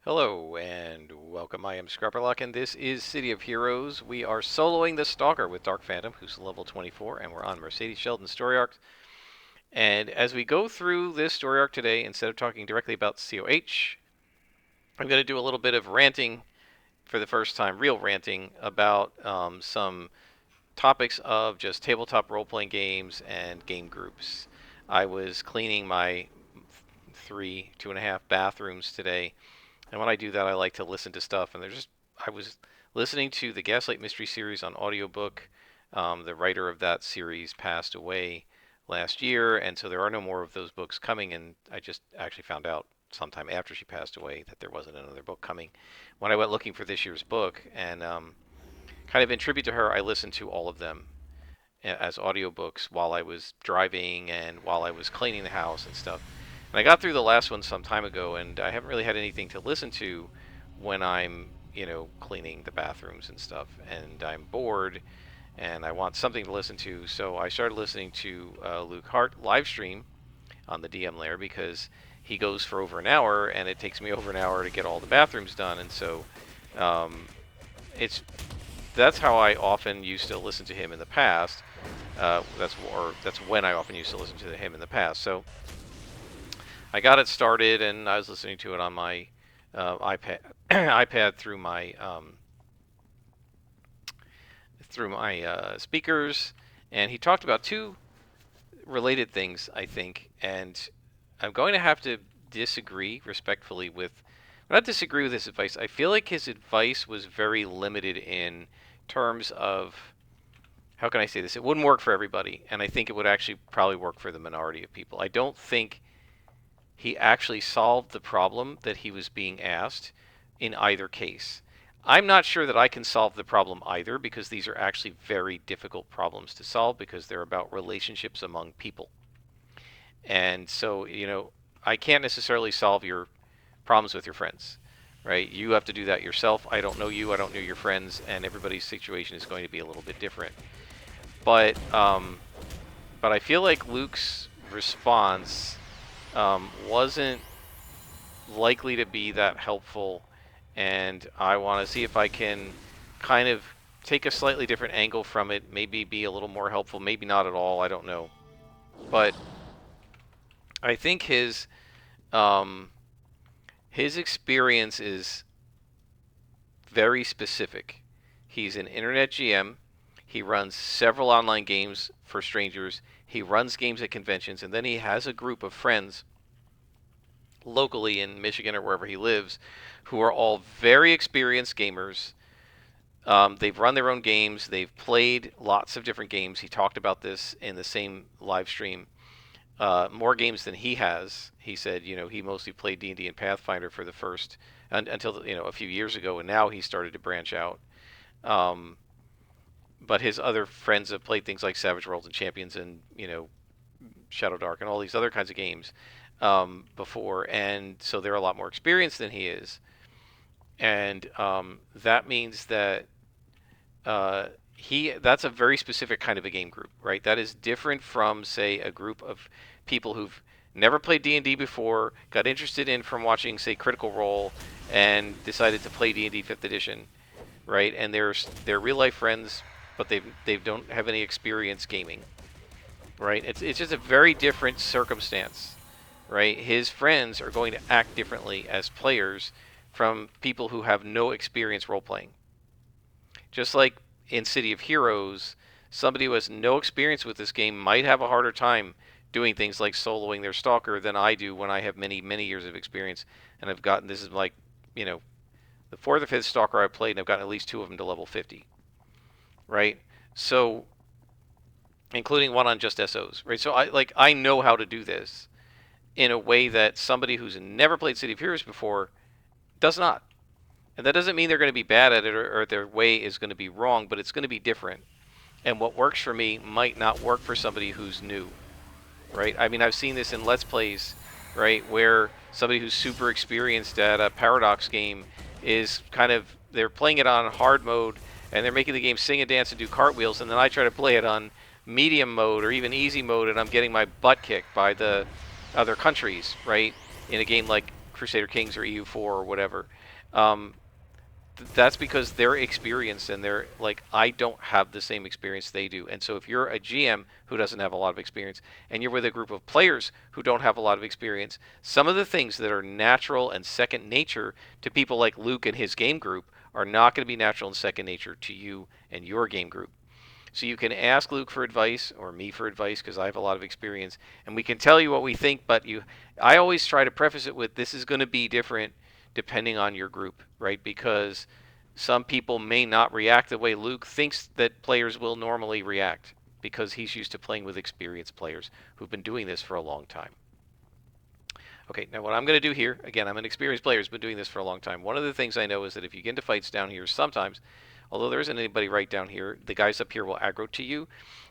Hello and welcome. I am Scrapperlock and this is City of Heroes. We are soloing the Stalker with Dark Phantom, who's level 24, and we're on Mercedes Sheldon's story arc. And as we go through this story arc today, instead of talking directly about COH, I'm going to do a little bit of ranting for the first time, real ranting, about some topics of just tabletop role-playing games and game groups. I was cleaning my two and a half bathrooms today. And when I do that, I like to listen to stuff. And I was listening to the Gaslight Mystery series on audiobook. The writer of that series passed away last year, and so there are no more of those books coming. And I just actually found out sometime after she passed away that there wasn't another book coming. When I went looking for this year's book, and kind of in tribute to her, I listened to all of them as audiobooks while I was driving and while I was cleaning the house and stuff. And I got through the last one some time ago, and I haven't really had anything to listen to when I'm, cleaning the bathrooms and stuff. And I'm bored, and I want something to listen to. So I started listening to Luke Hart live stream on the DM layer because he goes for over an hour, and it takes me over an hour to get all the bathrooms done. And so um, it's that's how I often used to listen to him in the past. That's when I often used to listen to him in the past. So I got it started, and I was listening to it on my iPad, iPad through my speakers, and he talked about two related things, I think, and I'm going to have to disagree respectfully with, not disagree with his advice. I feel like his advice was very limited in terms of, how can I say this? It wouldn't work for everybody, and I think it would actually probably work for the minority of people. I don't think he actually solved the problem that he was being asked in either case. I'm not sure that I can solve the problem either, because these are actually very difficult problems to solve because they're about relationships among people. And so, I can't necessarily solve your problems with your friends, right? You have to do that yourself. I don't know you, I don't know your friends, and everybody's situation is going to be a little bit different. But I feel like Luke's response wasn't likely to be that helpful, and I want to see if I can kind of take a slightly different angle from it, maybe be a little more helpful, maybe not at all, I don't know. But I think his experience is very specific. He's an internet GM. He runs several online games for strangers. He runs games at conventions, and then he has a group of friends locally in Michigan or wherever he lives who are all very experienced gamers. They've run their own games. They've played lots of different games. He talked about this in the same live stream. More games than he has. He said, he mostly played D&D and Pathfinder for the first until a few years ago, and now he started to branch out. But his other friends have played things like Savage Worlds and Champions and Shadow Dark and all these other kinds of games before, and so they're a lot more experienced than he is. And that means that that's a very specific kind of a game group, right? That is different from, say, a group of people who've never played D&D before, got interested in from watching, say, Critical Role, and decided to play D&D 5th edition, right? And they're real life friends, but they don't have any experience gaming, right? It's just a very different circumstance, right? His friends are going to act differently as players from people who have no experience role playing. Just like in City of Heroes, somebody who has no experience with this game might have a harder time doing things like soloing their Stalker than I do when I have many, many years of experience. And I've gotten, this is like, the fourth or fifth Stalker I've played, and I've gotten at least 2 of them to level 50. Right? So, including one on just SOs. Right? So I know how to do this in a way that somebody who's never played City of Heroes before does not. And that doesn't mean they're going to be bad at it or their way is going to be wrong, but it's going to be different. And what works for me might not work for somebody who's new, right? I mean, I've seen this in Let's Plays, right, where somebody who's super experienced at a Paradox game is they're playing it on hard mode, and they're making the game sing and dance and do cartwheels, and then I try to play it on medium mode or even easy mode, and I'm getting my butt kicked by the other countries, right, in a game like Crusader Kings or EU4 or whatever. Um, that's because they're experienced and they're like, I don't have the same experience they do. And so if you're a GM who doesn't have a lot of experience and you're with a group of players who don't have a lot of experience, some of the things that are natural and second nature to people like Luke and his game group are not going to be natural and second nature to you and your game group. So you can ask Luke for advice or me for advice because I have a lot of experience, and we can tell you what we think. But I always try to preface it with, this is going to be different depending on your group, right? Because some people may not react the way Luke thinks that players will normally react because he's used to playing with experienced players who've been doing this for a long time. Okay, now what I'm going to do here, again, I'm an experienced player who's been doing this for a long time. One of the things I know is that if you get into fights down here, sometimes, although there isn't anybody right down here, the guys up here will aggro to you.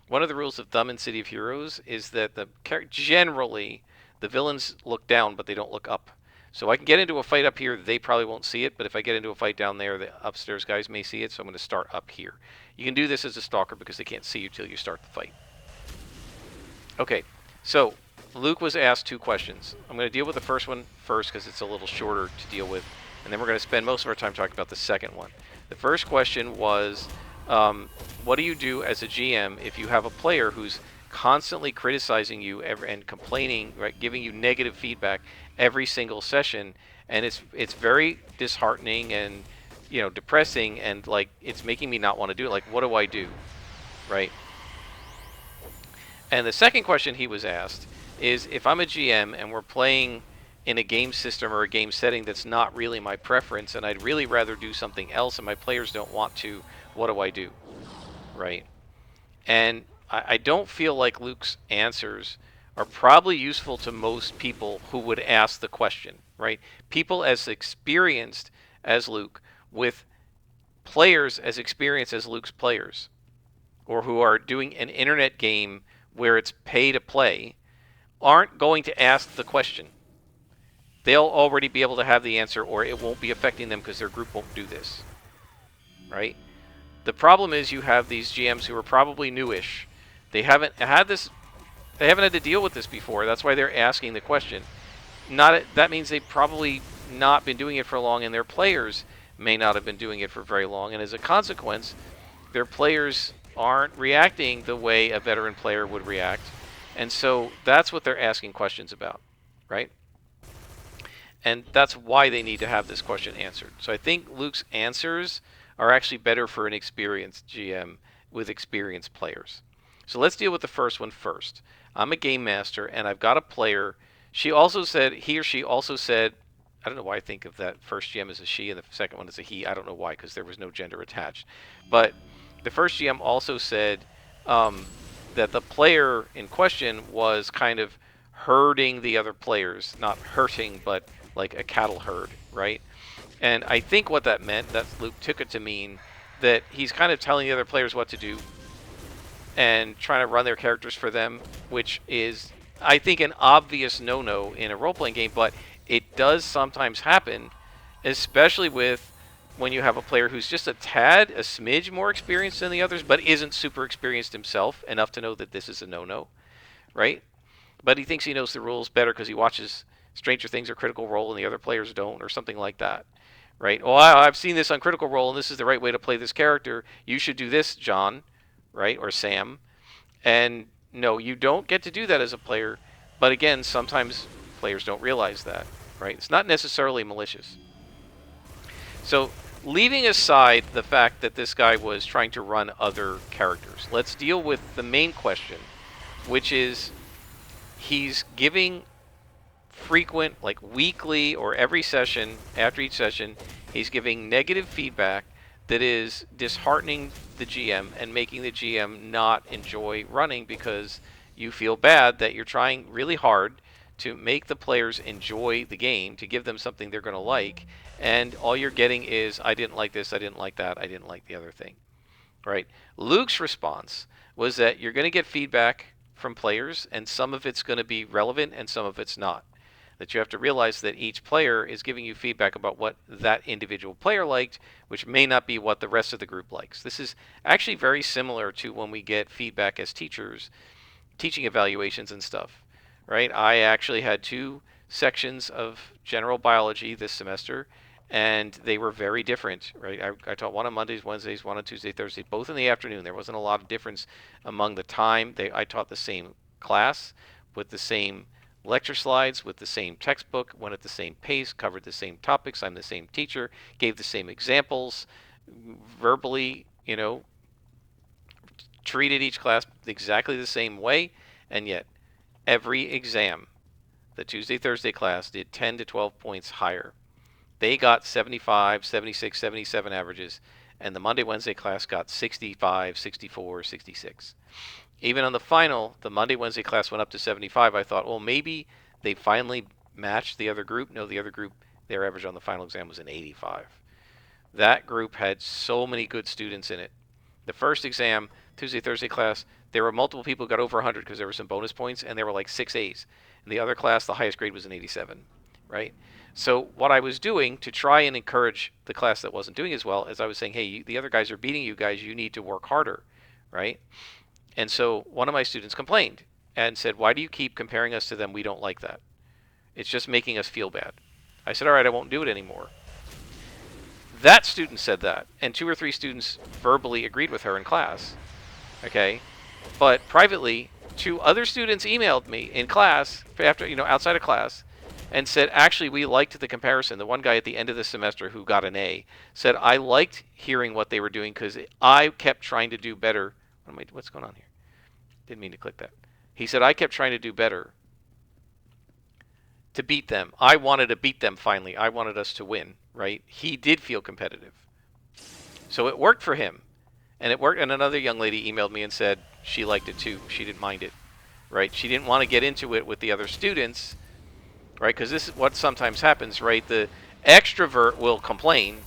One of the rules of thumb in City of Heroes is that generally the villains look down, but they don't look up. So I can get into a fight up here, they probably won't see it, but if I get into a fight down there, the upstairs guys may see it, so I'm going to start up here. You can do this as a Stalker because they can't see you till you start the fight. Okay, so Luke was asked 2 questions. I'm going to deal with the first one first because it's a little shorter to deal with, and then we're going to spend most of our time talking about the second one. The first question was, what do you do as a GM if you have a player who's constantly criticizing you and complaining, right, giving you negative feedback every single session, and it's very disheartening and depressing, and like it's making me not want to do it. Like, what do I do, right? And the second question he was asked is, if I'm a GM and we're playing in a game system or a game setting that's not really my preference, and I'd really rather do something else and my players don't want to, what do I do, right? And I don't feel like Luke's answers are probably useful to most people who would ask the question, right? People as experienced as Luke with players as experienced as Luke's players, or who are doing an internet game where it's pay to play, aren't going to ask the question. They'll already be able to have the answer, or it won't be affecting them because their group won't do this, right? The problem is you have these GMs who are probably newish. They haven't had to deal with this before. That's why they're asking the question. That means they've probably not been doing it for long, and their players may not have been doing it for very long. And as a consequence, their players aren't reacting the way a veteran player would react. And so that's what they're asking questions about, right? And that's why they need to have this question answered. So I think Luke's answers are actually better for an experienced GM with experienced players. So let's deal with the first one first. I'm a game master, and I've got a player. He or she also said, I don't know why I think of that first GM as a she and the second one as a he. I don't know why, because there was no gender attached. But the first GM also said that the player in question was kind of herding the other players. Not hurting, but like a cattle herd, right? And I think what that meant, that Luke took it to mean that he's kind of telling the other players what to do and trying to run their characters for them, which is, I think, an obvious no-no in a role-playing game, but it does sometimes happen, especially when you have a player who's just a smidge more experienced than the others, but isn't super experienced himself enough to know that this is a no-no, right? But he thinks he knows the rules better because he watches Stranger Things or Critical Role and the other players don't, or something like that, right? Oh, I've seen this on Critical Role and this is the right way to play this character. You should do this, John, right? Or Sam. And no, you don't get to do that as a player. But again, sometimes players don't realize that, right? It's not necessarily malicious. So leaving aside the fact that this guy was trying to run other characters, let's deal with the main question, which is he's giving frequent, like weekly or every session, after each session, he's giving negative feedback that is disheartening the GM and making the GM not enjoy running because you feel bad that you're trying really hard to make the players enjoy the game, to give them something they're going to like, and all you're getting is, I didn't like this, I didn't like that, I didn't like the other thing, right? Luke's response was that you're going to get feedback from players, and some of it's going to be relevant and some of it's not. That you have to realize that each player is giving you feedback about what that individual player liked, which may not be what the rest of the group likes. This is actually very similar to when we get feedback as teachers, teaching evaluations and stuff, right? I actually had 2 sections of general biology this semester, and they were very different, right? I taught one on Mondays, Wednesdays, one on Tuesday, Thursday, both in the afternoon. There wasn't a lot of difference among the time. I taught the same class with the same lecture slides, with the same textbook, went at the same pace, covered the same topics. I'm the same teacher, gave the same examples, verbally, treated each class exactly the same way, and yet every exam, the Tuesday, Thursday class did 10 to 12 points higher. They got 75, 76, 77 averages, and the Monday, Wednesday class got 65, 64, 66. Even on the final, the Monday, Wednesday class went up to 75. I thought, well, maybe they finally matched the other group. No, the other group, their average on the final exam was an 85. That group had so many good students in it. The first exam, Tuesday, Thursday class, there were multiple people who got over 100 because there were some bonus points, and there were like 6 A's. In the other class, the highest grade was an 87, right? So what I was doing to try and encourage the class that wasn't doing as well is I was saying, hey, the other guys are beating you guys. You need to work harder, right? And so one of my students complained and said, why do you keep comparing us to them? We don't like that. It's just making us feel bad. I said, all right, I won't do it anymore. That student said that, and 2 or 3 students verbally agreed with her in class, okay? But privately, 2 other students emailed me in class, after, outside of class, and said, actually, we liked the comparison. The one guy at the end of the semester who got an A said, I liked hearing what they were doing because I kept trying to do better. What's going on here? Didn't mean to click that. He said, I kept trying to do better to beat them. I wanted to beat them finally. I wanted us to win, right? He did feel competitive. So it worked for him. And it worked. And another young lady emailed me and said she liked it too. She didn't mind it, right? She didn't want to get into it with the other students, right? Because this is what sometimes happens, right? The extrovert will complain,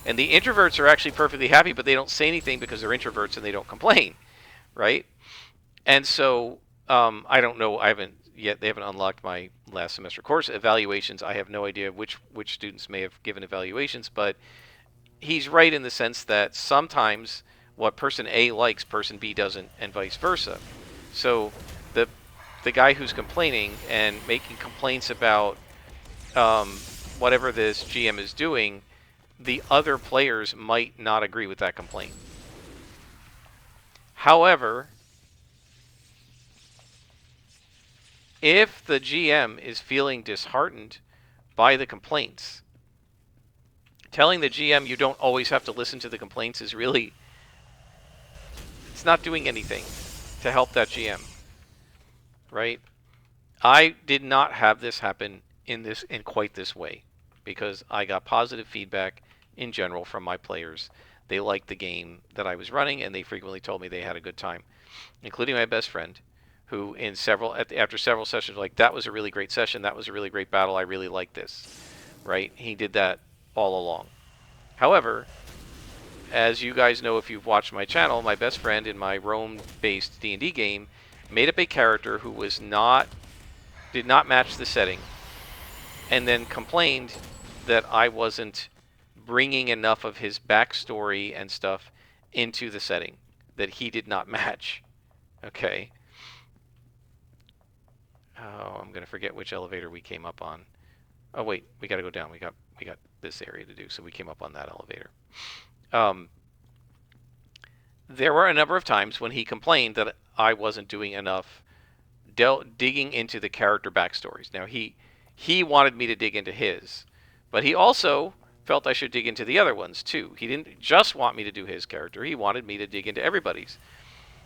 and the introverts are actually perfectly happy, but they don't say anything because they're introverts and they don't complain, right? And so I don't know. They haven't unlocked my last semester course evaluations. I have no idea which students may have given evaluations, but he's right in the sense that sometimes what person A likes, person B doesn't, and vice versa. So the guy who's complaining and making complaints about whatever this GM is doing, the other players might not agree with that complaint. However, if the GM is feeling disheartened by the complaints, telling the GM you don't always have to listen to the complaints is really, it's not doing anything to help that GM, right? I did not have this happen in quite this way because I got positive feedback in general from my players. They liked the game that I was running, and they frequently told me they had a good time, including my best friend, who after several sessions, like, that was a really great session, that was a really great battle, I really like this, right? He did that all along. However, as you guys know if you've watched my channel, my best friend in my Rome-based D&D game made up a character who did not match the setting, and then complained that I wasn't bringing enough of his backstory and stuff into the setting, that he did not match, okay? Oh, I'm going to forget which elevator we came up on. Oh, wait, we got to go down. We got this area to do, so we came up on that elevator. There were a number of times when he complained that I wasn't doing enough digging into the character backstories. Now, he wanted me to dig into his, but he also felt I should dig into the other ones, too. He didn't just want me to do his character. He wanted me to dig into everybody's.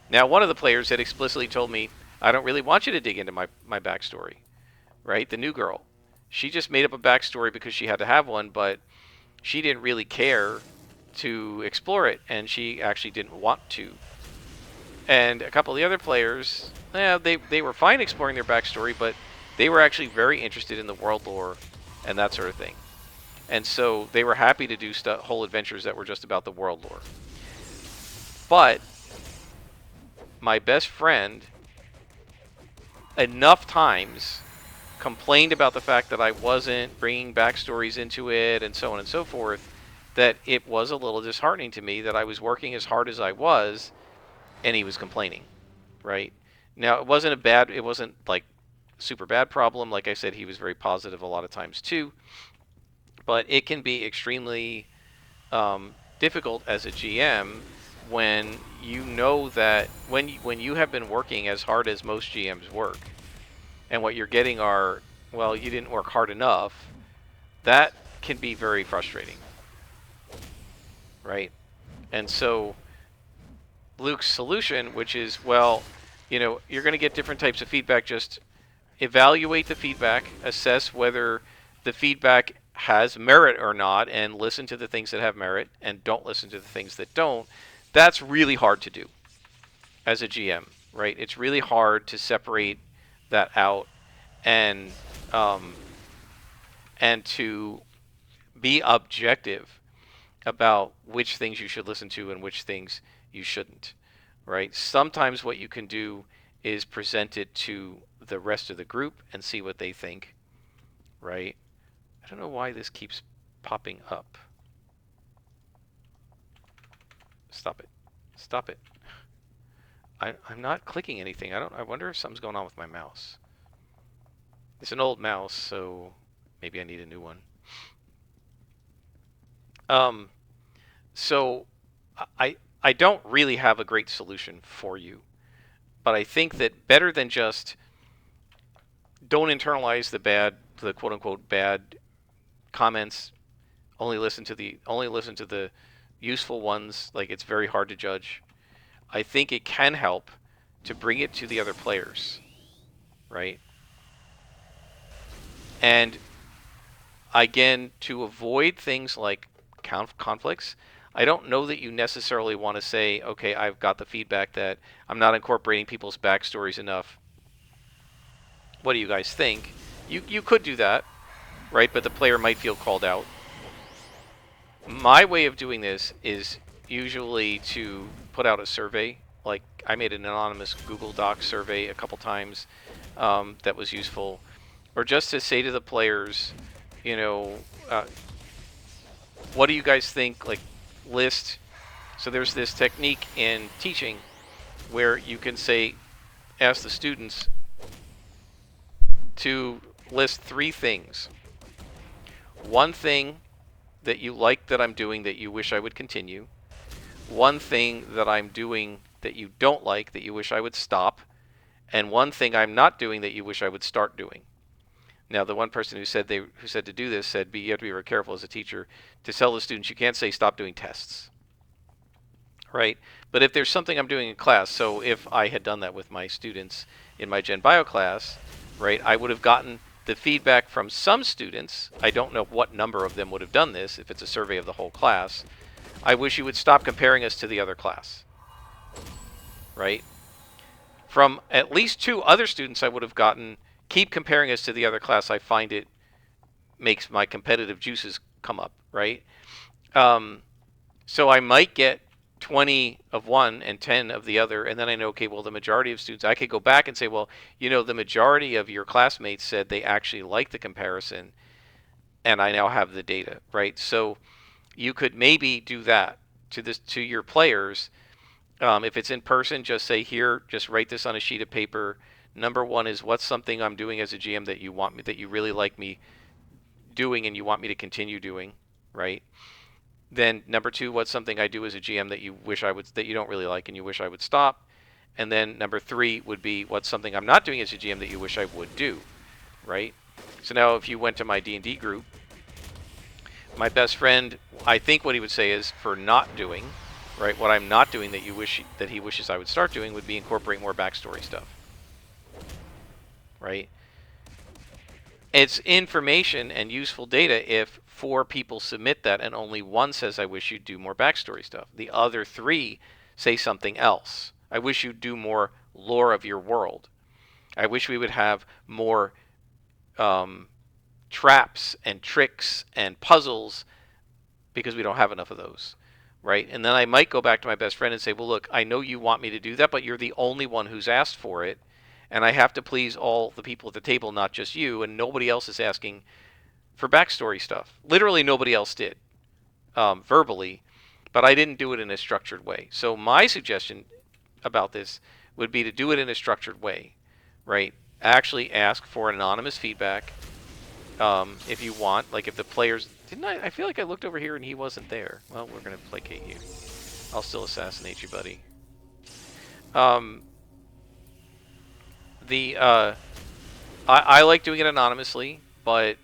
Now, one of the players had explicitly told me, I don't really want you to dig into my backstory, right? The new girl. She just made up a backstory because she had to have one, but she didn't really care to explore it, and she actually didn't want to. And a couple of the other players, they were fine exploring their backstory, but they were actually very interested in the world lore and that sort of thing. And so they were happy to do whole adventures that were just about the world lore. But my best friend enough times complained about the fact that I wasn't bringing backstories into it and so on and so forth, that it was a little disheartening to me that I was working as hard as I was and he was complaining, right? Now, it wasn't like super bad problem. Like I said, he was very positive a lot of times too. But it can be extremely difficult as a GM when you know that when you have been working as hard as most GMs work, and what you're getting are, well, you didn't work hard enough. That can be very frustrating, right? And so Luke's solution, which is, well, you're going to get different types of feedback. Just evaluate the feedback, assess whether the feedback has merit or not, and listen to the things that have merit and don't listen to the things that don't. That's really hard to do as a GM, right? It's really hard to separate that out and um, and to be objective about which things you should listen to and which things you shouldn't, right? Sometimes what you can do is present it to the rest of the group and see what they think, right? I don't know why this keeps popping up. Stop it. Stop it. I'm not clicking anything. I wonder if something's going on with my mouse. It's an old mouse, so maybe I need a new one. So I don't really have a great solution for you, but I think that better than just don't internalize the quote unquote bad comments. Only listen to the useful ones. Like, it's very hard to judge. I think it can help to bring it to the other players, right? And again, to avoid things like conflicts, I don't know that you necessarily want to say, okay, I've got the feedback that I'm not incorporating people's backstories enough. What do you guys think? You could do that, right? But the player might feel called out. My way of doing this is usually to put out a survey. Like, I made an anonymous Google Doc survey a couple times that was useful. Or just to say to the players, what do you guys think? Like, list. So there's this technique in teaching where you can ask the students to list 3 things. One thing that you like that I'm doing that you wish I would continue. One thing that I'm doing that you don't like that you wish I would stop. And one thing I'm not doing that you wish I would start doing. Now, the one person who said to do this said, you have to be very careful as a teacher to tell the students you can't say stop doing tests, right? But if there's something I'm doing in class, so if I had done that with my students in my Gen Bio class, right, I would have gotten the feedback from some students. I don't know what number of them would have done this if it's a survey of the whole class. I wish you would stop comparing us to the other class, right? From at least 2 other students, I would have gotten, keep comparing us to the other class. I find it makes my competitive juices come up, right? So I might get 20 of one and 10 of the other, and then I know, okay, well, the majority of students, I could go back and say, well, the majority of your classmates said they actually like the comparison, and I now have the data, right? So you could maybe do that to your players. If it's in person, just say, here, just write this on a sheet of paper. Number 1 is, what's something I'm doing as a GM that you really like me doing and you want me to continue doing, right? Then number 2, what's something I do as a GM that you don't really like and you wish I would stop? And then number 3 would be, what's something I'm not doing as a GM that you wish I would do, right? So now if you went to my D&D group, my best friend, I think what he would say is, for not doing, right, what I'm not doing that he wishes I would start doing would be incorporate more backstory stuff, right? It's information and useful data if 4 people submit that and only 1 says, I wish you'd do more backstory stuff. The other 3 say something else. I wish you'd do more lore of your world. I wish we would have more traps and tricks and puzzles, because we don't have enough of those, right? And then I might go back to my best friend and say, well, look, I know you want me to do that, but you're the only one who's asked for it. And I have to please all the people at the table, not just you, and nobody else is asking for backstory stuff. Literally nobody else did, verbally, but I didn't do it in a structured way. So my suggestion about this would be to do it in a structured way, right? actually ask for anonymous feedback if you want. Like if the players didn't I feel like I looked over here and he wasn't there. Well, we're gonna placate you. I'll still assassinate you, buddy. The I like doing it anonymously, but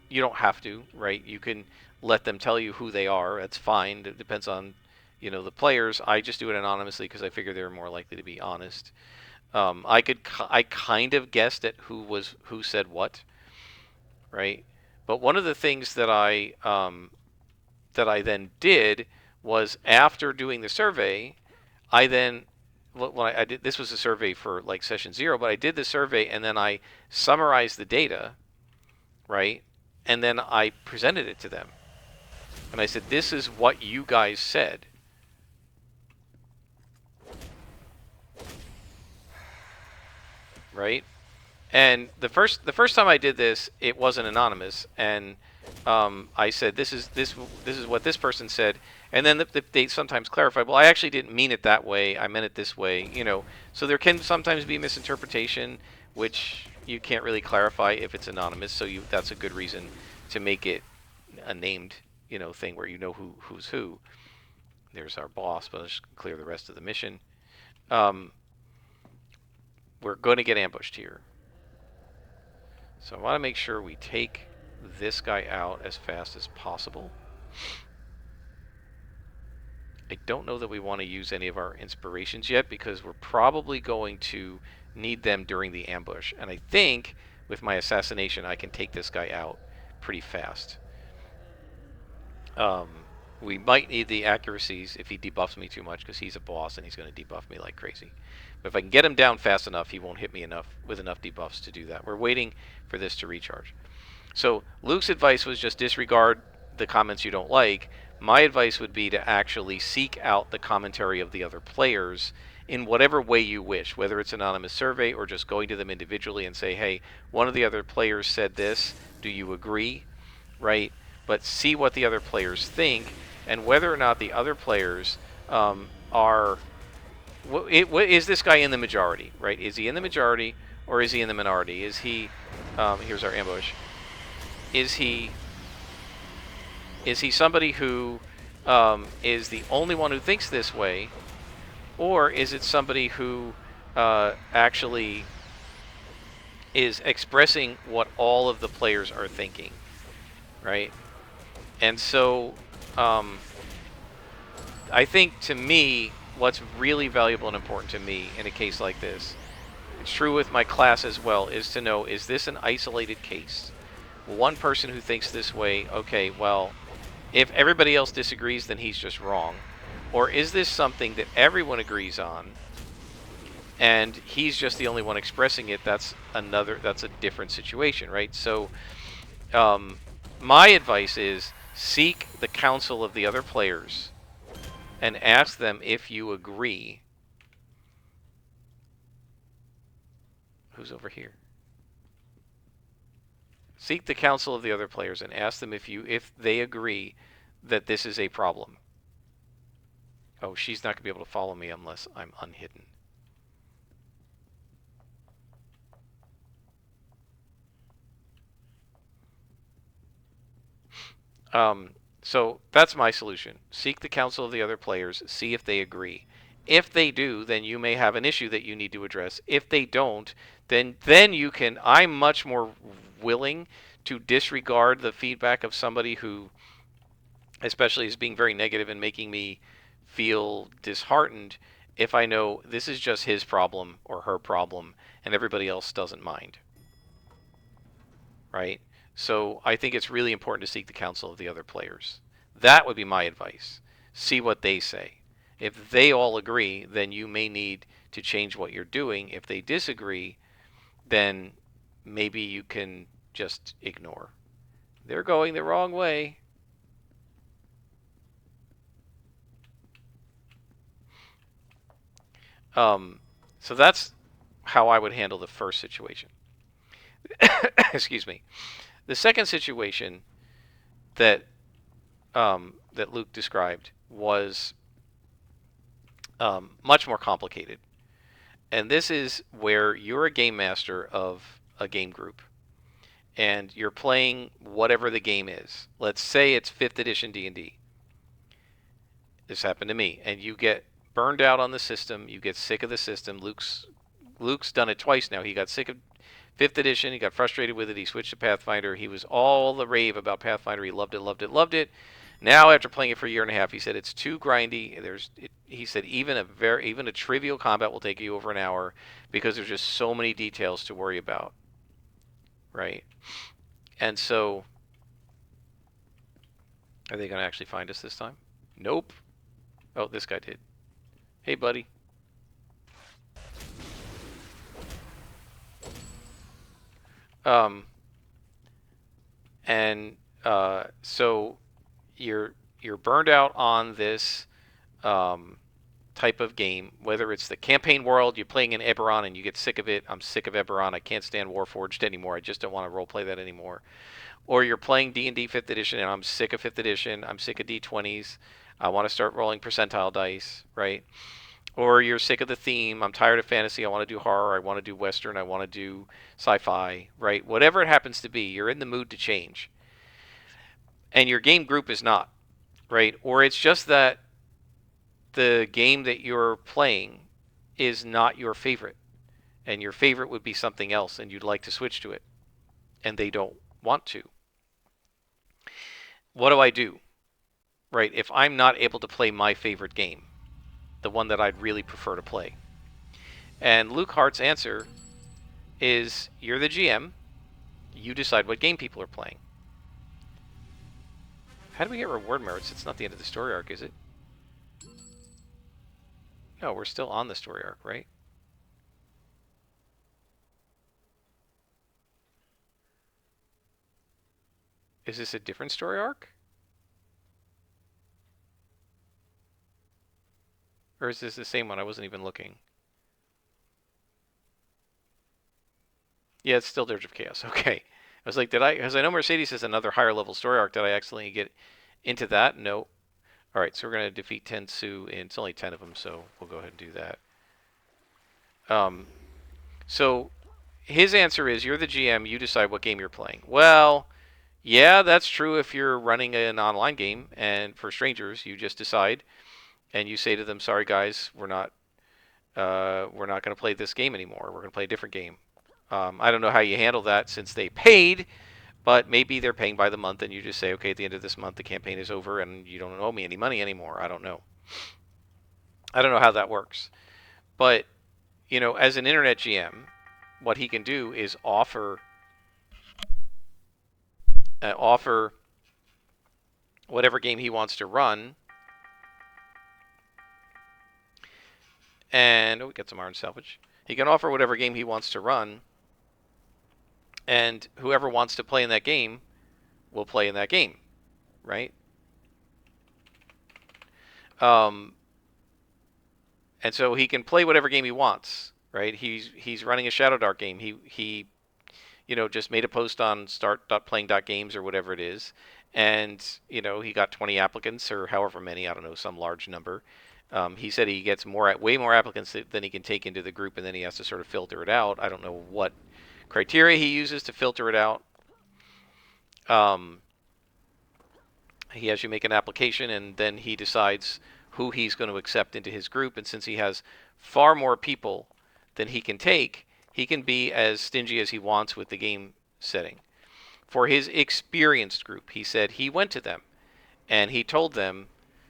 you don't have to, right? You can let them tell you who they are. That's fine. It depends on, the players. I just do it anonymously because I figure they're more likely to be honest. I kind of guessed at who said what, right? But one of the things that I then did was after doing the survey, I then when I did this was a survey for like session 0, but I did the survey and then I summarized the data, right? And then I presented it to them. And I said, this is what you guys said. Right? And the first time I did this, it wasn't anonymous, and I said this is what this person said, and then they sometimes clarify. Well, I actually didn't mean it that way. I meant it this way. So there can sometimes be misinterpretation, which you can't really clarify if it's anonymous. So that's a good reason to make it a named thing where who's who. There's our boss, but let's clear the rest of the mission. We're going to get ambushed here. So I want to make sure we take this guy out as fast as possible. I don't know that we want to use any of our inspirations yet because we're probably going to need them during the ambush. And I think with my assassination, I can take this guy out pretty fast. We might need the accuracies if he debuffs me too much because he's a boss and he's going to debuff me like crazy. But if I can get him down fast enough, he won't hit me with enough debuffs to do that. We're waiting for this to recharge. So Luke's advice was just disregard the comments you don't like. My advice would be to actually seek out the commentary of the other players in whatever way you wish, whether it's anonymous survey or just going to them individually and say, hey, one of the other players said this. Do you agree? Right? But see what the other players think and whether or not the other players are... Is this guy in the majority, right? Is he in the majority or is he in the minority? Is he... here's our ambush. Is he somebody who is the only one who thinks this way, or is it somebody who actually is expressing what all of the players are thinking, right? And so I think, to me, what's really valuable and important to me in a case like this, it's true with my class as well, is to know, is this an isolated case? One person who thinks this way, okay, well, if everybody else disagrees, then he's just wrong. Or is this something that everyone agrees on, and he's just the only one expressing it? That's a different situation, right? So my advice is seek the counsel of the other players and ask them if you agree. Who's over here? Seek the counsel of the other players and ask them if they agree that this is a problem. Oh, she's not going to be able to follow me unless I'm unhidden. So that's my solution. Seek the counsel of the other players. See if they agree. If they do, then you may have an issue that you need to address. If they don't, then you can... I'm much more willing to disregard the feedback of somebody who, especially, is being very negative and making me feel disheartened, if I know this is just his problem or her problem and everybody else doesn't mind. Right? So I think it's really important to seek the counsel of the other players. That would be my advice. See what they say. If they all agree, then you may need to change what you're doing. If they disagree, then maybe you can just ignore. They're going the wrong way. So that's how I would handle the first situation. Excuse me. The second situation that that Luke described was much more complicated. And this is where you're a game master of a game group and you're playing whatever the game is. Let's say it's 5th edition D&D. This happened to me. And you get burned out on the system. You get sick of the system. Luke's done it twice now. He got sick of 5th edition. He got frustrated with it. He switched to Pathfinder. He was all the rave about Pathfinder. He loved it, loved it, loved it. Now, after playing it for a year and a half, he said it's too grindy. He said even a trivial combat will take you over an hour because there's just so many details to worry about, right? And so, are they going to actually find us this time? Nope. Oh, this guy did. Hey, buddy. So you're burned out on this type of game, whether it's the campaign world, you're playing in Eberron and you get sick of it. I'm sick of Eberron. I can't stand Warforged anymore. I just don't want to roleplay that anymore. Or you're playing D&D 5th edition and I'm sick of 5th edition. I'm sick of D20s. I want to start rolling percentile dice, right? Or you're sick of the theme. I'm tired of fantasy. I want to do horror. I want to do Western. I want to do sci-fi, right? Whatever it happens to be, you're in the mood to change. And your game group is not, right? Or it's just that the game that you're playing is not your favorite. And your favorite would be something else and you'd like to switch to it. And they don't want to. What do? Right? If I'm not able to play my favorite game, the one that I'd really prefer to play. And Luke Hart's answer is, you're the GM. You decide what game people are playing. How do we get reward merits? It's not the end of the story arc, is it? No, we're still on the story arc, right? Is this a different story arc? Or is this the same one? I wasn't even looking. Yeah, it's still Dirge of Chaos. Okay. I was like, because I know Mercedes has another higher level story arc. Did I accidentally get into that? No. All right, so we're going to defeat 10 Sioux, and it's only 10 of them, so we'll go ahead and do that. So his answer is, you're the GM, you decide what game you're playing. Well, yeah, that's true if you're running an online game, and for strangers, you just decide, and you say to them, sorry guys, we're not going to play this game anymore. We're going to play a different game. I don't know how you handle that since they paid, but maybe they're paying by the month and you just say, okay, at the end of this month, the campaign is over and you don't owe me any money anymore. I don't know. I don't know how that works. But, you know, as an internet GM, what he can do is offer whatever game he wants to run. And, we got some iron salvage. He can offer whatever game he wants to run. And whoever wants to play in that game will play in that game, right? And so he can play whatever game he wants, right? He's running a Shadow Dark game. He you know, just made a post on start.playing.games or whatever it is, and you know, he got 20 applicants or however many, I don't know, some large number. He said he gets way more applicants than he can take into the group, and then he has to sort of filter it out. I don't know what criteria he uses to filter it out. He has you make an application, and then he decides who he's going to accept into his group. And since he has far more people than he can take, he can be as stingy as he wants with the game setting. For his experienced group, he said he went to them and he told them,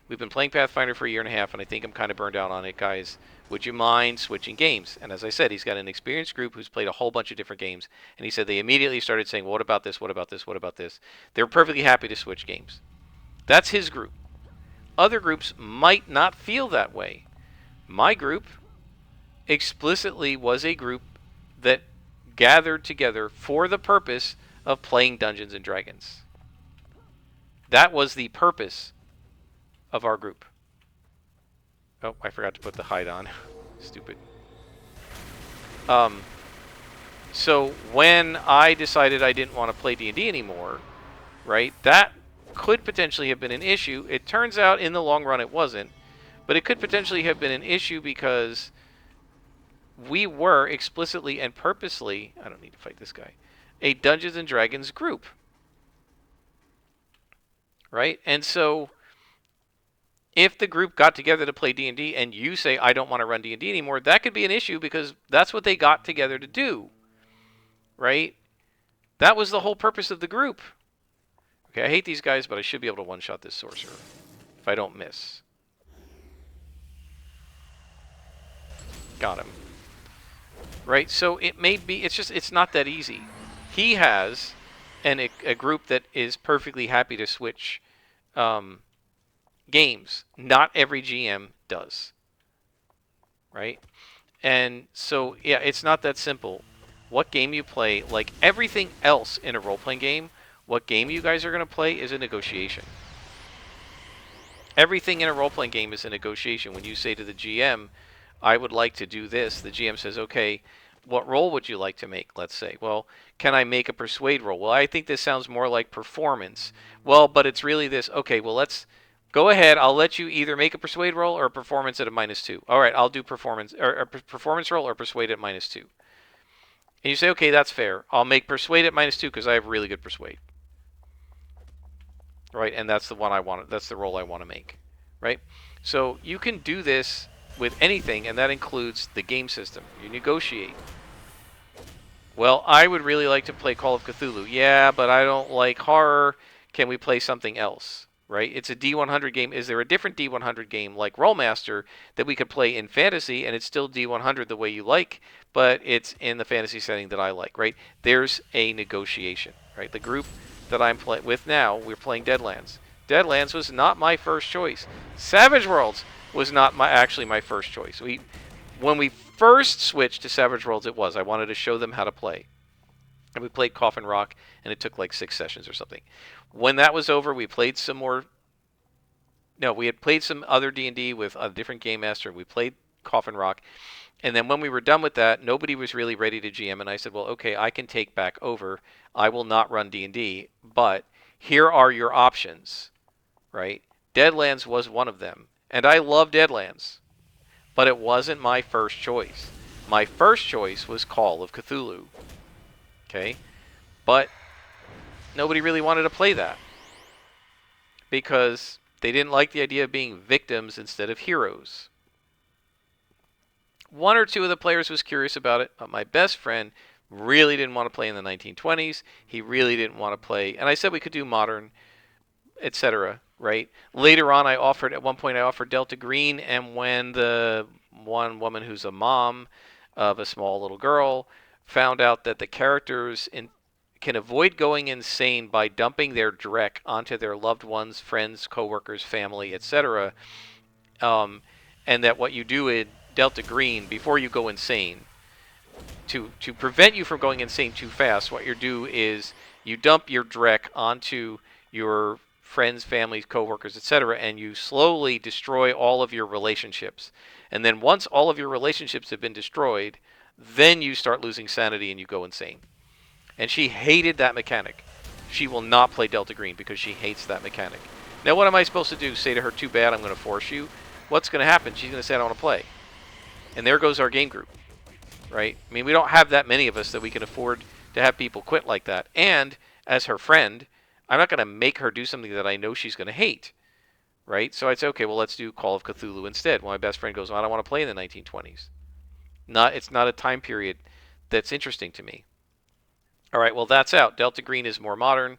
we've been playing Pathfinder for a year and a half, and I think I'm kind of burned out on it, guys. Would you mind switching games? And as I said, he's got an experienced group who's played a whole bunch of different games. And he said they immediately started saying, well, what about this? What about this? What about this? They're perfectly happy to switch games. That's his group. Other groups might not feel that way. My group explicitly was a group that gathered together for the purpose of playing Dungeons and Dragons. That was the purpose of our group. Oh, I forgot to put the hide on. Stupid. So when I decided I didn't want to play D&D anymore, right, that could potentially have been an issue. It turns out in the long run it wasn't, but it could potentially have been an issue because we were explicitly and purposely, I don't need to fight this guy, a Dungeons and Dragons group. Right? And so if the group got together to play D&D and you say, I don't want to run D&D anymore, that could be an issue because that's what they got together to do. Right? That was the whole purpose of the group. Okay, I hate these guys, but I should be able to one-shot this sorcerer if I don't miss. Got him. Right? So it may be, it's not that easy. He has a group that is perfectly happy to switch games. Not every GM does. Right? And so, yeah, it's not that simple. What game you play, like everything else in a role-playing game, what game you guys are going to play is a negotiation. Everything in a role-playing game is a negotiation. When you say to the GM, I would like to do this, the GM says, okay, what roll would you like to make, let's say? Well, can I make a persuade roll? Well, I think this sounds more like performance. Well, but it's really this. Okay, well, let's go ahead. I'll let you either make a persuade roll or a performance at a -2. All right, I'll do performance or a performance roll or persuade at -2. And you say, okay, that's fair. I'll make persuade at -2 because I have really good persuade. Right, and that's the one I want. That's the roll I want to make. Right, so you can do this with anything, and that includes the game system. You negotiate. Well, I would really like to play Call of Cthulhu. Yeah, but I don't like horror. Can we play something else? Right? It's a D100 game. Is there a different D100 game like Rollmaster that we could play in fantasy and it's still D100 the way you like, but it's in the fantasy setting that I like, right? There's a negotiation, right? The group that I'm with now, we're playing Deadlands. Deadlands was not my first choice. Savage Worlds was not actually my first choice. When we first switched to Savage Worlds, it was. I wanted to show them how to play. And we played Coffin Rock, and it took like 6 sessions or something. When that was over, we played some more. No, we had played some other D&D with a different game master. We played Coffin Rock. And then when we were done with that, nobody was really ready to GM. And I said, well, okay, I can take back over. I will not run D&D, but here are your options, right? Deadlands was one of them. And I love Deadlands, but it wasn't my first choice. My first choice was Call of Cthulhu. Okay? But nobody really wanted to play that because they didn't like the idea of being victims instead of heroes. One or two of the players was curious about it, but my best friend really didn't want to play in the 1920s. He really didn't want to play, and I said we could do modern, etc. Right? Later on, at one point I offered Delta Green, and when the one woman who's a mom of a small little girl found out that the characters can avoid going insane by dumping their dreck onto their loved ones, friends, coworkers, family, etc., and that what you do in Delta Green before you go insane, to prevent you from going insane too fast, what you do is you dump your dreck onto your friends, families, coworkers, etc., and you slowly destroy all of your relationships. And then once all of your relationships have been destroyed, then you start losing sanity and you go insane. And she hated that mechanic. She will not play Delta Green because she hates that mechanic. Now, what am I supposed to do? Say to her, too bad, I'm going to force you? What's going to happen? She's going to say, I don't want to play. And there goes our game group, right? I mean, we don't have that many of us that we can afford to have people quit like that. And as her friend, I'm not going to make her do something that I know she's going to hate, right? So I'd say, okay, well, let's do Call of Cthulhu instead. Well, my best friend goes, well, I don't want to play in the 1920s. It's not a time period that's interesting to me. All right, well, that's out. Delta Green is more modern.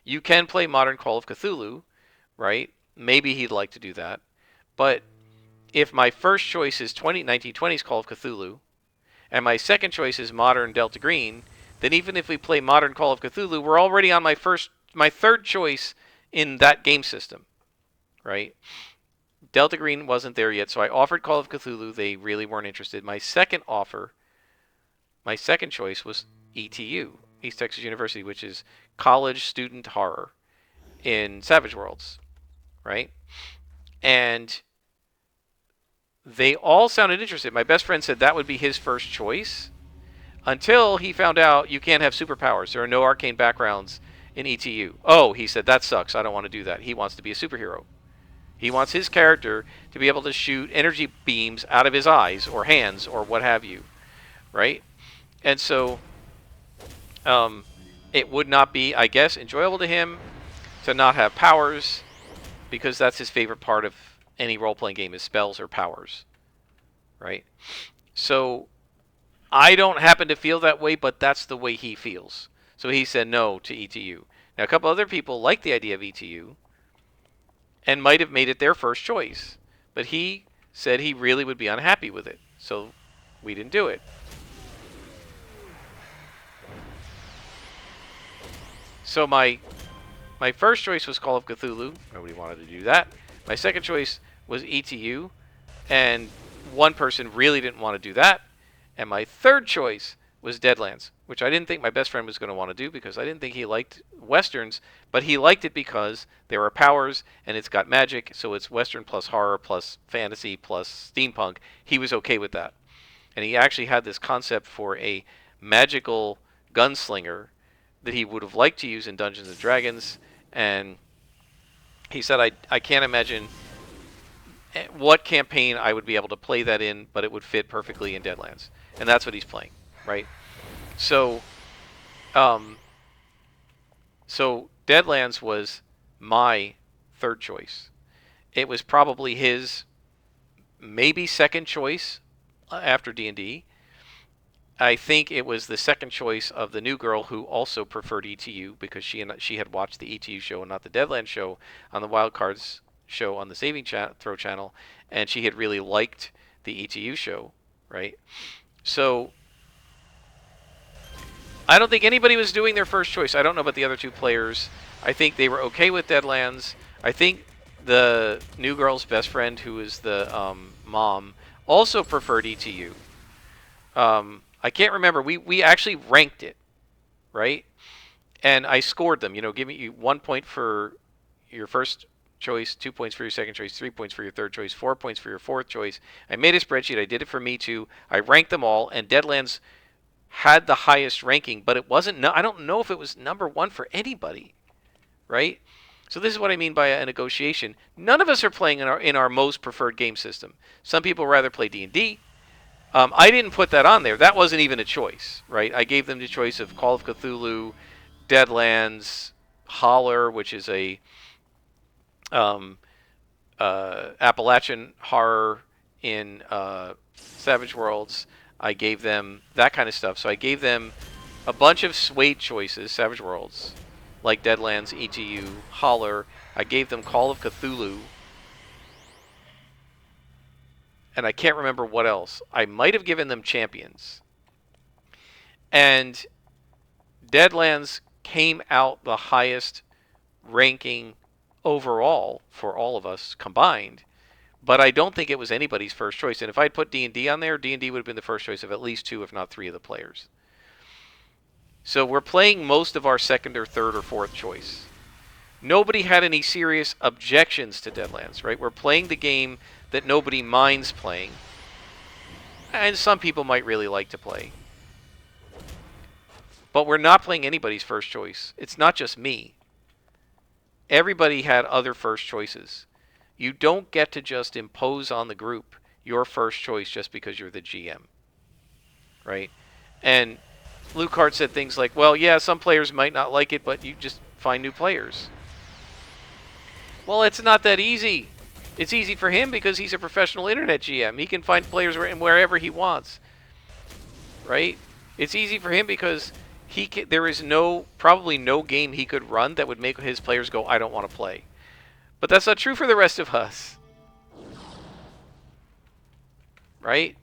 You can play modern Call of Cthulhu, right? Maybe he'd like to do that. But if my first choice is 1920s Call of Cthulhu, and my second choice is modern Delta Green, then even if we play modern Call of Cthulhu, we're already on my third choice in that game system, right? Delta Green wasn't there yet, so I offered Call of Cthulhu. They really weren't interested. My second choice was ETU, East Texas University, which is college student horror in Savage Worlds, right? And they all sounded interested. My best friend said that would be his first choice until he found out you can't have superpowers. There are no arcane backgrounds in ETU. Oh, he said, that sucks. I don't want to do that. He wants to be a superhero. He wants his character to be able to shoot energy beams out of his eyes or hands or what have you, right? And so it would not be, I guess, enjoyable to him to not have powers, because that's his favorite part of any role-playing game is spells or powers, right? So I don't happen to feel that way, but that's the way he feels. So he said no to ETU. Now, a couple other people like the idea of ETU and might have made it their first choice, but he said he really would be unhappy with it. So we didn't do it. So my first choice was Call of Cthulhu. Nobody wanted to do that. My second choice was ETU, and one person really didn't want to do that. And my third choice was Deadlands, which I didn't think my best friend was going to want to do because I didn't think he liked Westerns, but he liked it because there are powers and it's got magic, so it's Western plus horror plus fantasy plus steampunk. He was okay with that. And he actually had this concept for a magical gunslinger that he would have liked to use in Dungeons and Dragons, and he said, I can't imagine what campaign I would be able to play that in, but it would fit perfectly in Deadlands. And that's what he's playing, right? So, so Deadlands was my third choice. It was probably his maybe second choice after D&D. I think it was the second choice of the new girl who also preferred ETU because she had watched the ETU show and not the Deadlands show on the Wildcards show on the Saving Throw channel, and she had really liked the ETU show, right? So I don't think anybody was doing their first choice. I don't know about the other two players. I think they were okay with Deadlands. I think the new girl's best friend, who is the mom, also preferred ETU. I can't remember. We actually ranked it, right? And I scored them. You know, giving you 1 point for your first choice, 2 points for your second choice, 3 points for your third choice, 4 points for your fourth choice. I made a spreadsheet. I did it for me too. I ranked them all, and Deadlands had the highest ranking, but it wasn't. I don't know if it was number one for anybody, right? So this is what I mean by a negotiation. None of us are playing in our most preferred game system. Some people rather play D&D. I didn't put that on there. That wasn't even a choice, right? I gave them the choice of Call of Cthulhu, Deadlands, Holler, which is a Appalachian horror in Savage Worlds. I gave them that kind of stuff. So I gave them a bunch of Swade choices, Savage Worlds, like Deadlands, ETU, Holler. I gave them Call of Cthulhu. And I can't remember what else. I might have given them Champions. And Deadlands came out the highest ranking overall for all of us combined. But I don't think it was anybody's first choice. And if I'd put D&D on there, D&D would have been the first choice of at least 2, if not 3 of the players. So we're playing most of our second or third or fourth choice. Nobody had any serious objections to Deadlands, right? We're playing the game that nobody minds playing. And some people might really like to play. But we're not playing anybody's first choice. It's not just me. Everybody had other first choices. You don't get to just impose on the group your first choice just because you're the GM. Right? And Luke Hart said things like, well, yeah, some players might not like it, but you just find new players. Well, it's not that easy. It's easy for him because he's a professional internet GM. He can find players wherever he wants. Right? It's easy for him because there is probably no game he could run that would make his players go, I don't want to play. But that's not true for the rest of us. Right?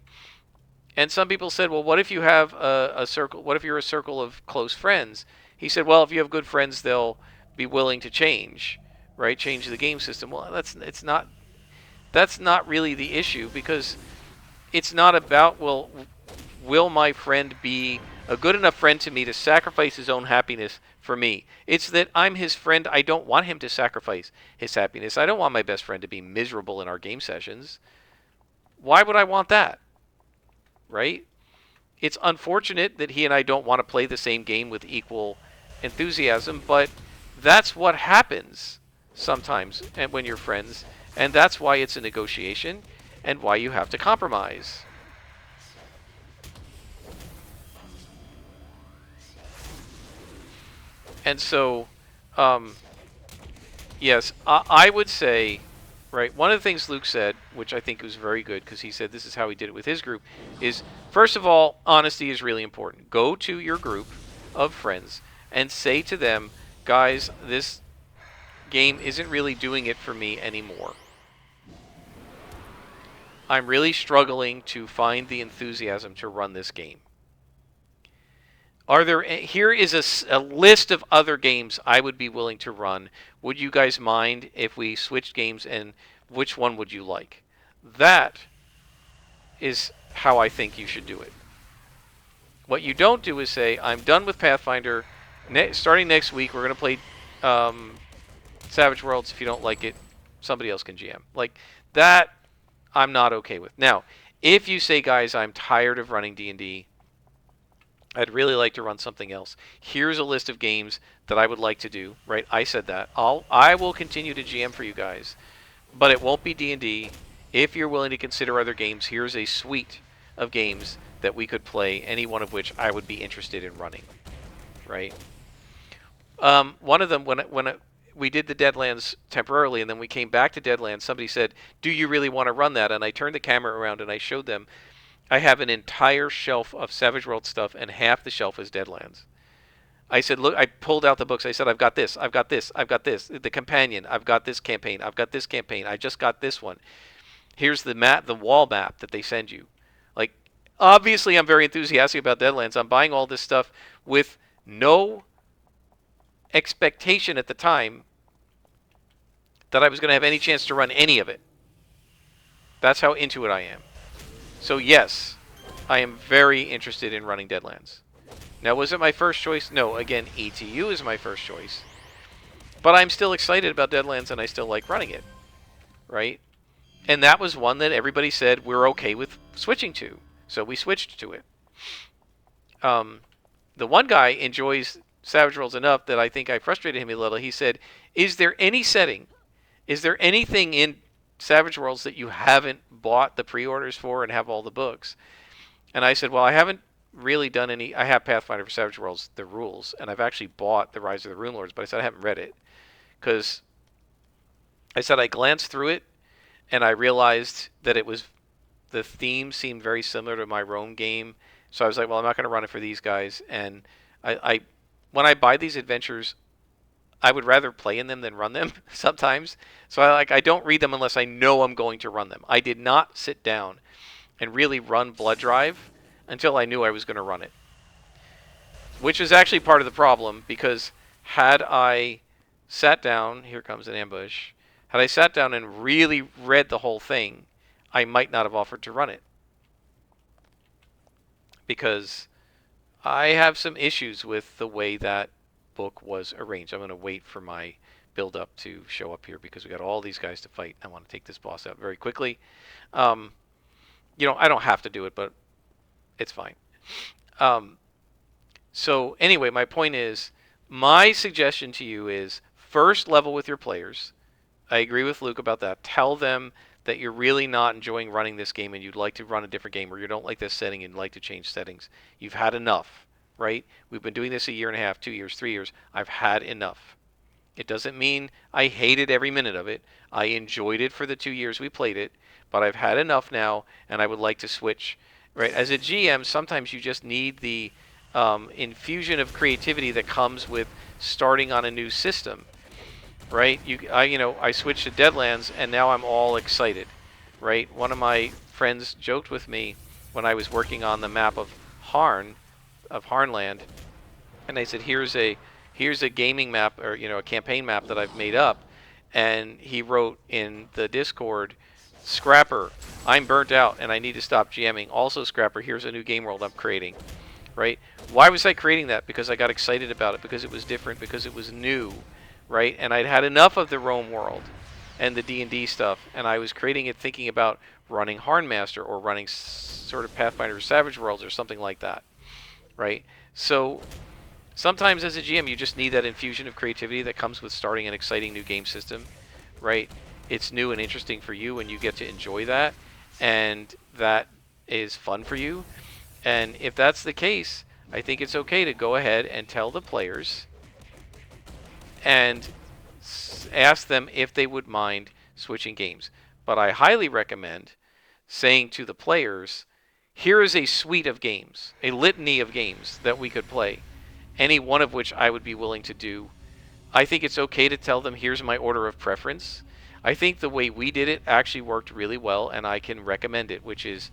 And some people said, well, what if you have a circle? What if you're a circle of close friends? He said, well, if you have good friends, they'll be willing to change, right? Change the game system. Well, that's not really the issue, because it's not about, well, will my friend be a good enough friend to me to sacrifice his own happiness for me? It's that I'm his friend. I don't want him to sacrifice his happiness. I don't want my best friend to be miserable in our game sessions. Why would I want that? Right? It's unfortunate that he and I don't want to play the same game with equal enthusiasm, but that's what happens sometimes when you're friends, and that's why it's a negotiation and why you have to compromise. And so, um, yes, I would say, right, one of the things Luke said, which I think was very good, because he said this is how he did it with his group, is first of all, honesty is really important. Go to your group of friends and say to them, guys, this game isn't really doing it for me anymore. I'm really struggling to find the enthusiasm to run this game. Here is a list of other games I would be willing to run. Would you guys mind if we switched games, and which one would you like? That is how I think you should do it. What you don't do is say, I'm done with Pathfinder. Starting next week, we're going to play Savage Worlds. If you don't like it, somebody else can GM. Like, that I'm not okay with. Now, if you say, guys, I'm tired of running D&D, I'd really like to run something else. Here's a list of games that I would like to do. Right? I said that. I will continue to GM for you guys, but it won't be D&D. If you're willing to consider other games, here's a suite of games that we could play, any one of which I would be interested in running. Right? One of them, when we did the Deadlands temporarily, and then we came back to Deadlands, somebody said, "Do you really want to run that?" And I turned the camera around and I showed them. I have an entire shelf of Savage World stuff, and half the shelf is Deadlands. I said, look, I pulled out the books. I said, I've got this, I've got this, I've got this. The companion, I've got this campaign, I've got this campaign, I just got this one. Here's the map, the wall map that they send you. Like, obviously, I'm very enthusiastic about Deadlands. I'm buying all this stuff with no expectation at the time that I was going to have any chance to run any of it. That's how into it I am. So yes, I am very interested in running Deadlands. Now, was it my first choice? No, again, ETU is my first choice. But I'm still excited about Deadlands, and I still like running it. Right? And that was one that everybody said we're okay with switching to. So we switched to it. The one guy enjoys Savage Worlds enough that I think I frustrated him a little. He said, is there any setting, is there anything in Savage Worlds that you haven't bought the pre-orders for and have all the books? And I said, well, I haven't really done any. I have Pathfinder for Savage Worlds, the rules, and I've actually bought The Rise of the Rune Lords, but I said I haven't read it because I said I glanced through it and I realized that the theme seemed very similar to my Rome game. So I was like, well, I'm not going to run it for these guys. And when I buy these adventures, I would rather play in them than run them sometimes. So I don't read them unless I know I'm going to run them. I did not sit down and really run Blood Drive until I knew I was going to run it. Which is actually part of the problem, because had I sat down, here comes an ambush, had I sat down and really read the whole thing, I might not have offered to run it. Because I have some issues with the way that book was arranged. I'm going to wait for my build up to show up here because we got all these guys to fight. I want to take this boss out very quickly. I don't have to do it, but it's fine. So anyway, my point is, my suggestion to you is first level with your players. I agree with Luke about that. Tell them that you're really not enjoying running this game and you'd like to run a different game, or you don't like this setting and you'd like to change settings. You've had enough, right? We've been doing this a year and a half, 2 years, 3 years. I've had enough. It doesn't mean I hated every minute of it. I enjoyed it for the 2 years we played it, but I've had enough now and I would like to switch. Right? As a GM, sometimes you just need the infusion of creativity that comes with starting on a new system. Right? I switched to Deadlands and now I'm all excited. Right? One of my friends joked with me when I was working on the map of Harnland, and they said, here's a gaming map, or a campaign map that I've made up, and he wrote in the Discord, Scrapper, I'm burnt out and I need to stop GMing. Also, Scrapper, here's a new game world I'm creating. Right? Why was I creating that? Because I got excited about it, because it was different, because it was new. Right? And I'd had enough of the Rome world and the D&D stuff, and I was creating it thinking about running Harnmaster or running sort of Pathfinder Savage Worlds or something like that. Right? So sometimes as a GM, you just need that infusion of creativity that comes with starting an exciting new game system. Right? It's new and interesting for you, and you get to enjoy that, and that is fun for you. And if that's the case, I think it's okay to go ahead and tell the players, and ask them if they would mind switching games. But I highly recommend saying to the players, here is a suite of games, a litany of games that we could play, any one of which I would be willing to do. I think it's okay to tell them, here's my order of preference. I think the way we did it actually worked really well, and I can recommend it, which is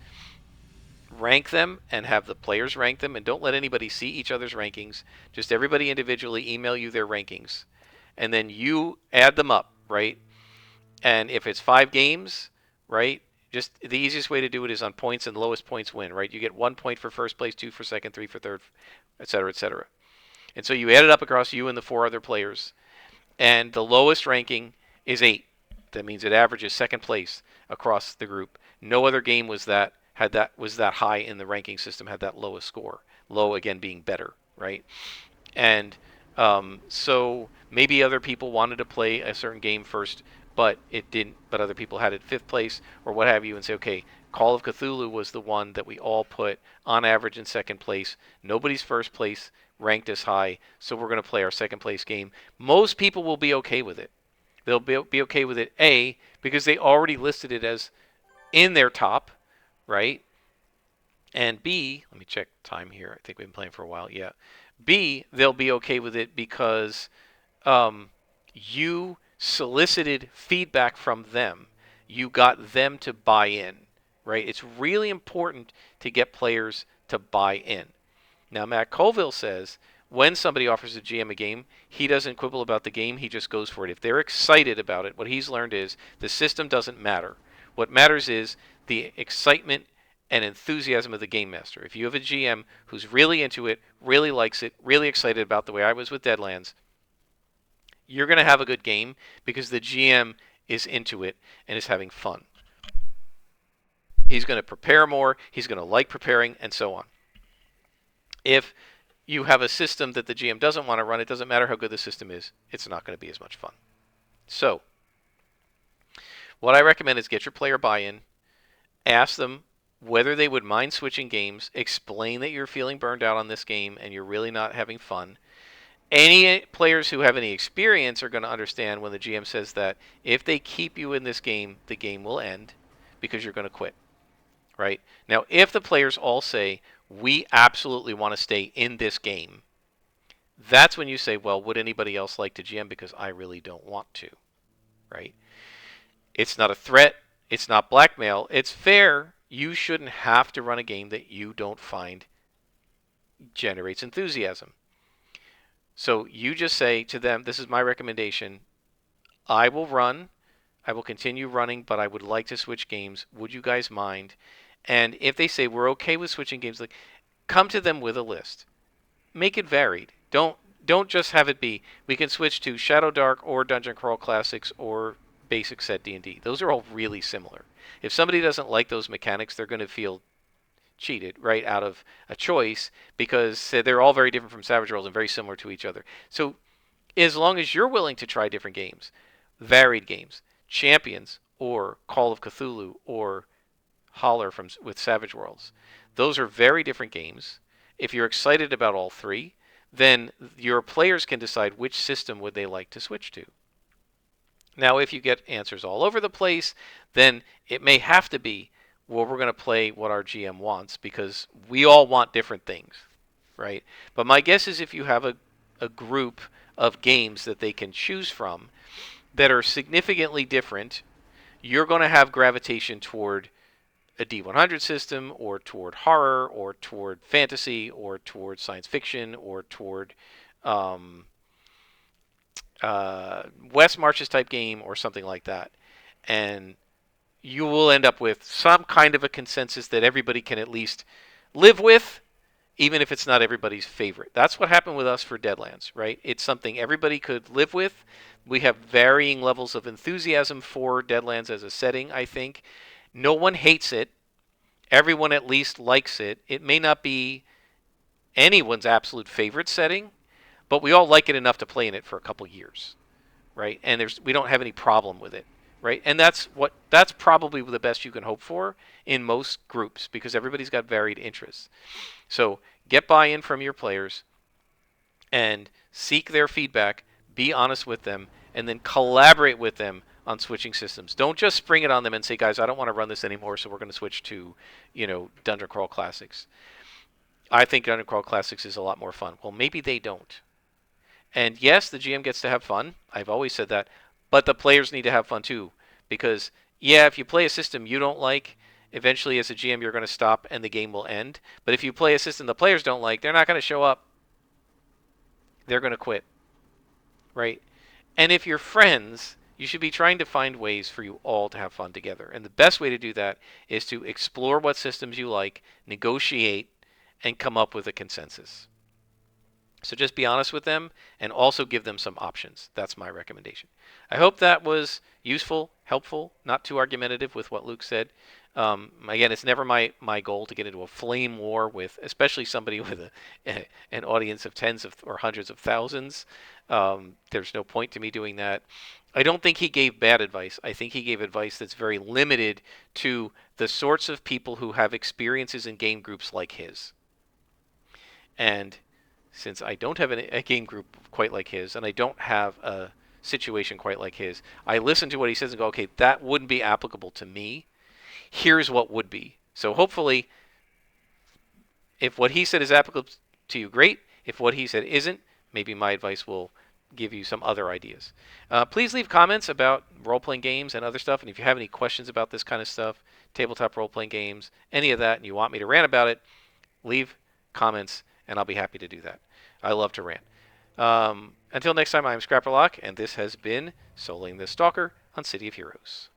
rank them and have the players rank them, and don't let anybody see each other's rankings. Just everybody individually email you their rankings, and then you add them up, right? And if it's 5 games, right, just the easiest way to do it is on points, and the lowest points win, right? You get 1 point for first place, 2 for second, 3 for third, et cetera, et cetera. And so you add it up across you and the 4 other players, and the lowest ranking is 8. That means it averages second place across the group. No other game was that high in the ranking system, had that lowest score. Low again being better, right? And so maybe other people wanted to play a certain game first, but it didn't. But other people had it 5th place or what have you, and say, okay, Call of Cthulhu was the one that we all put on average in second place. Nobody's first place ranked as high, so we're going to play our second place game. Most people will be okay with it. They'll be okay with it, A, because they already listed it as in their top, right? And B, let me check time here. I think we've been playing for a while. Yeah. B, they'll be okay with it because you solicited feedback from them. You got them to buy in, right? It's really important to get players to buy in. Now, Matt Colville says when somebody offers a GM a game, he doesn't quibble about the game, he just goes for it. If they're excited about it, what he's learned is the system doesn't matter. What matters is the excitement and enthusiasm of the game master. If you have a GM who's really into it, really likes it, really excited about the way I was with Deadlands, you're going to have a good game because the GM is into it and is having fun. He's going to prepare more, he's going to like preparing, and so on. If you have a system that the GM doesn't want to run, it doesn't matter how good the system is, it's not going to be as much fun. So, what I recommend is get your player buy-in, ask them whether they would mind switching games, explain that you're feeling burned out on this game and you're really not having fun. Any players who have any experience are going to understand when the GM says that if they keep you in this game, the game will end because you're going to quit, right? Now, if the players all say, we absolutely want to stay in this game, that's when you say, well, would anybody else like to GM because I really don't want to, right? It's not a threat. It's not blackmail. It's fair. You shouldn't have to run a game that you don't find generates enthusiasm. So you just say to them, this is my recommendation. I will continue running, but I would like to switch games. Would you guys mind? And if they say we're okay with switching games, like, come to them with a list. Make it varied. Don't just have it be, we can switch to Shadow Dark or Dungeon Crawl Classics or basic set D&D. Those are all really similar. If somebody doesn't like those mechanics, they're going to feel cheated right out of a choice because they're all very different from Savage Worlds and very similar to each other. So as long as you're willing to try different games, varied games, Champions or Call of Cthulhu or Holler with Savage Worlds, those are very different games. If you're excited about all three, then your players can decide which system would they like to switch to. Now, if you get answers all over the place, then it may have to be, well, we're going to play what our GM wants because we all want different things, right? But my guess is if you have a group of games that they can choose from that are significantly different, you're going to have gravitation toward a D100 system or toward horror or toward fantasy or toward science fiction or toward West Marches type game or something like that. And you will end up with some kind of a consensus that everybody can at least live with, even if it's not everybody's favorite. That's what happened with us for Deadlands, right? It's something everybody could live with. We have varying levels of enthusiasm for Deadlands as a setting, I think. No one hates it. Everyone at least likes it. It may not be anyone's absolute favorite setting, but we all like it enough to play in it for a couple years, right? And we don't have any problem with it, right? And that's probably the best you can hope for in most groups because everybody's got varied interests. So get buy-in from your players and seek their feedback be honest with them, and then collaborate with them on switching systems. Don't just spring it on them and say, guys, I don't want to run this anymore, so we're going to switch to, Dungeon Crawl Classics. I think Dungeon Crawl Classics is a lot more fun. Well, maybe they don't. And yes, the GM gets to have fun. I've always said that. But the players need to have fun too. Because, yeah, if you play a system you don't like, eventually as a GM you're going to stop and the game will end. But if you play a system the players don't like, they're not going to show up. They're going to quit. Right? And if you're friends, you should be trying to find ways for you all to have fun together. And the best way to do that is to explore what systems you like, negotiate, and come up with a consensus. So just be honest with them and also give them some options. That's my recommendation. I hope that was useful, helpful, not too argumentative with what Luke said. Again, it's never my goal to get into a flame war with, especially somebody with an audience of tens of or hundreds of thousands. There's no point to me doing that. I don't think he gave bad advice. I think he gave advice that's very limited to the sorts of people who have experiences in game groups like his. And since I don't have a game group quite like his, and I don't have a situation quite like his, I listen to what he says and go, okay, that wouldn't be applicable to me. Here's what would be. So hopefully, if what he said is applicable to you, great. If what he said isn't, maybe my advice will give you some other ideas. Please leave comments about role-playing games and other stuff. And if you have any questions about this kind of stuff, tabletop role-playing games, any of that, and you want me to rant about it, leave comments, and I'll be happy to do that. I love to rant. Until next time, I'm Scrapperlock, and this has been Soloing the Stalker on City of Heroes.